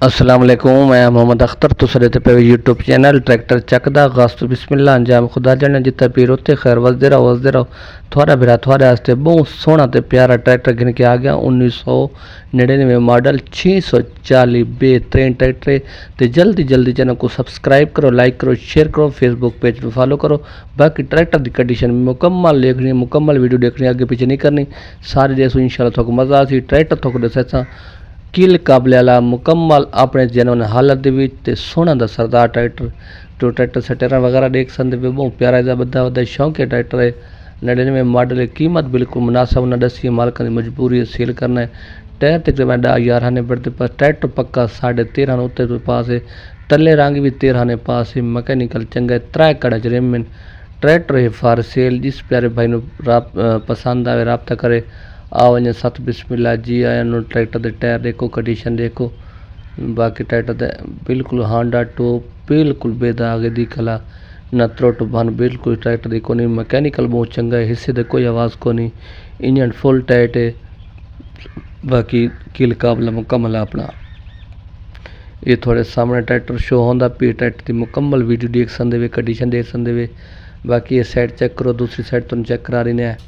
अस्सलाम वालेकुम, मैं मोहम्मद अख्तर तुस ते पे यूट्यूब चैनल ट्रैक्टर चकदा गस्त बिस्मिल्लाह अंजाम खुदा जाने जितना पीर होते खैर वसदे रहो थोड़ा बिरा थोड़े वास्ते बहुत सोहना ते प्यारा ट्रैक्टर गिन के आ गया 1999 मॉडल 640 बेहतरीन ट्रैक्टर ते जल्दी चैनल को सब्सक्राइब करो, लाइक करो, शेयर करो, फेसबुक पेज पर फॉलो करो। बाकी ट्रैक्टर की कंडीशन मुकम्मल देखनी, मुकम्मल वीडियो देखनी, आगे पीछे नहीं करनी, सारी देखो इंशाल्लाह थोक मज़ा आसी। ट्रैक्टर थोक दसा किल काबले वाला मुकम्मल अपने जनवन हालत के सोहना दा सरदार ट्रैक्टर जो ट्रैक्टर सटेरा वगैरह देख सकते पे बहुत प्यारा है, बदा शौक है ट्रैक्टर है। 99 मॉडल है, कीमत बिल्कुल मुनासिब न दसी है, मालक की मजबूरी है सेल करना है। टायर तकरीबन 10-11 ने बढ़ते पास, ट्रैक्टर पक्का 13.5 उत्ते तो पास है, तले रंग भी 13 ने पास है, मैकेनिकल चंगा है, 3 कड़ा जरेमन ट्रैक्टर है फॉर सेल। जिस प्यारे भाई पसंद आए रबता करे आ वजह सत बिस्मिल्लाह जी आया। ट्रैक्टर के टायर देखो, कंडीशन देखो, बाकी ट्रैक्टर दे बिल्कुल हांडा टॉप बिल्कुल बेदाग दी कला न त्रुट बन बिल्कुल ट्रैक्टर दी कोनी, मैकेनिकल बहुत चंगा है, हिस्से दे कोई आवाज़ कोनी, इंजन फुल टाइट है, बाकी किल काबला मुकम्मल अपना। ये थोड़े सामने ट्रैक्टर शो होंदा पी, ट्रैक्टर की मुकम्मल वीडियो देख सकते वे, कंडीशन देख सकते वे। बाकी ये साइड चेक करो, दूसरी साइड तुम चेक करा रही है।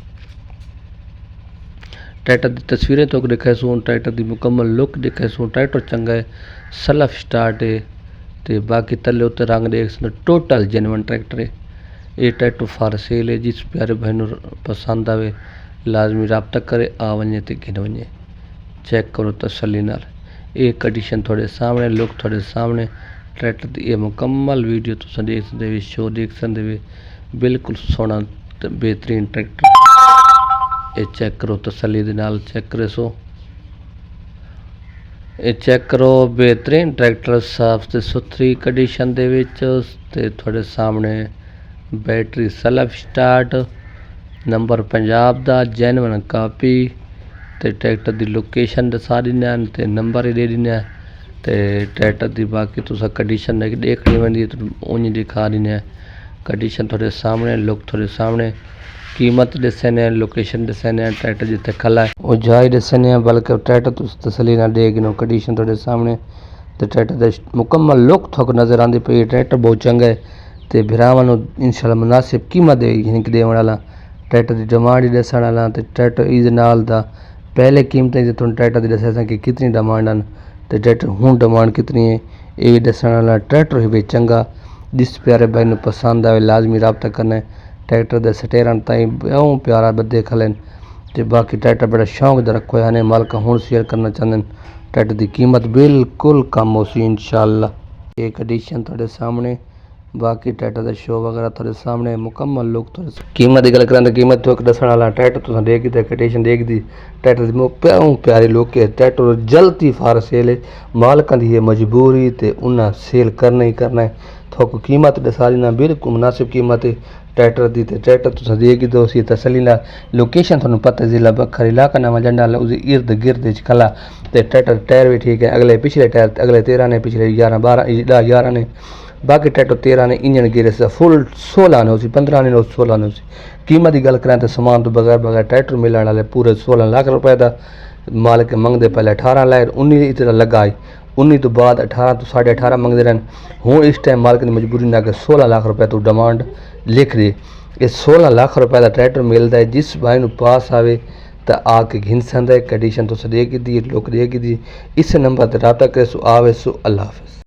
ट्रैक्टर की तस्वीरें तो दिखाए सूँ, ट्रैक्टर की मुकम्मल लुक दिखाए सूँ, ट्रैक्टर चंगा है, सलफ स्टार्ट है, तो बाकी तले उत्ते रंग देख सकते टोटल जेनवन ट्रैक्टर है। ये ट्रैक्टर फॉर सेल है, जिस प्यारे भाई पसंद आवे लाजमी रबता करे, आ वजे तो गिन वजे, चेक करो तसली नाल। ये कंडीशन थोड़े सामने, लुक थोड़े सामने, ट्रैक्टर की ये मुकम्मल वीडियो तुम देख सकते, शो देख सकते, बिल्कुल सोहना बेहतरीन ट्रैक्टर। ये चेक करो तसली दे नाल, चेक करे सो ये चेक करो बेहतरीन ट्रैक्टर साफ ते सुथरी कंडीशन दे विच, ते थोड़े सामने battery self start, number Punjab दा जेनवन कापी, ते ट्रैक्टर दी लोकेशन दसा दिन्ने ते नंबर ही दे दिन्ने, ते ट्रैक्टर दी बाकी तुसा कंडीशन देखनी वंदी तो उंज दिखा दिन्ने। कंडीशन थोड़े सामने, लुक थोड़े सामने, कीमत दसने, लोकेशन दसने, ट्रैक्टर जिते खला है वो जाई दसने, बल्कि ट्रैक्टर तुस तसली ना दे गिनो, कंडीशन थोड़े सामने, तो ट्रैक्टर दे मुकम्मल लुक थोक नज़र आती पई। ट्रैक्टर बहुत चंगा है, तो भरावां नूं इंशाल्लाह मुनासिब कीमत दे देने वाला, ट्रैक्टर की डिमांड ही दसण वाला, तो ट्रैक्टर ईद नाल दा पहले कीमतें जो तुम ट्रैक्टर की दसिया कि कितनी डिमांड आन, तो ट्रैक्टर हूँ डिमांड कितनी है ये भी दसण वाला। ट्रैक्टर ही भी चंगा, जिस प्यारे भाई नूं पसंद आवे लाजमी रबता करना है। ट्रैक्टर के सटेरन ताई बहुत प्यारा बदे खलन, तो बाकी ट्रैक्टर बड़ा शौक द रखो है, मालक हूँ शेयर करना चाहते हैं। ट्रैक्टर की कीमत बिल्कुल कम हो सी इंशाल्लाह। ये कंडीशन थोड़े सामने, बाकी ट्रैक्टर का शो वगैरह थोड़े सामने, मुकम्मल लुक थोड़े कीमत की गल करें तो कीमत थोक दसण वाला। ट्रैक्टर तुम देख दी कंडीशन देख दी, ट्रैक्टर की प्यारी लुक है, ट्रैक्टर जल्दी फार सेल है, मालकों की मजबूरी तो उन्हें सेल करना ही करना है। थोक कीमत दसा देना बिल्कुल मुनासिब कीमत है ट्रैक्टर की, तो ट्रैक्टर तुम देगी दो सी तसली ना। लोकेशन थोड़ा पता जिला बखर इलाका नवा जंडा उसके इर्द गिर्द खला, तो ट्रैक्टर टायर भी ठीक है, अगले पिछले टायर अगले 13 ने, पिछले 11 ने, बाकी ट्रैक्टर 13 ने, इंजन गिरे से फुल 16 ने उसी, 15 ने 16 ने उसी। कीमत की गल करें तो समान तो बगैर ट्रैक्टर मिलने वाले पूरे 16 लाख रुपए का, मालिक मंगते पहले 18 लाख, 19 इतना लगा आई, 19 तो बाद 18 तो 18.5 मंगते रहन। हूँ इस टाइम मालिक की मजबूरी ना 16 लाख रुपए तो डिमांड लिख दे। ये 16 लाख रुपए का ट्रैक्टर मिलता है, जिस भाई नूं पास आवे तो आके घिन सकता है। कंडीशन तो देगी दी, लोग देगी दी, इस नंबर पर रबता करे सो आवे सो। अल्लाह हाफ़िज़।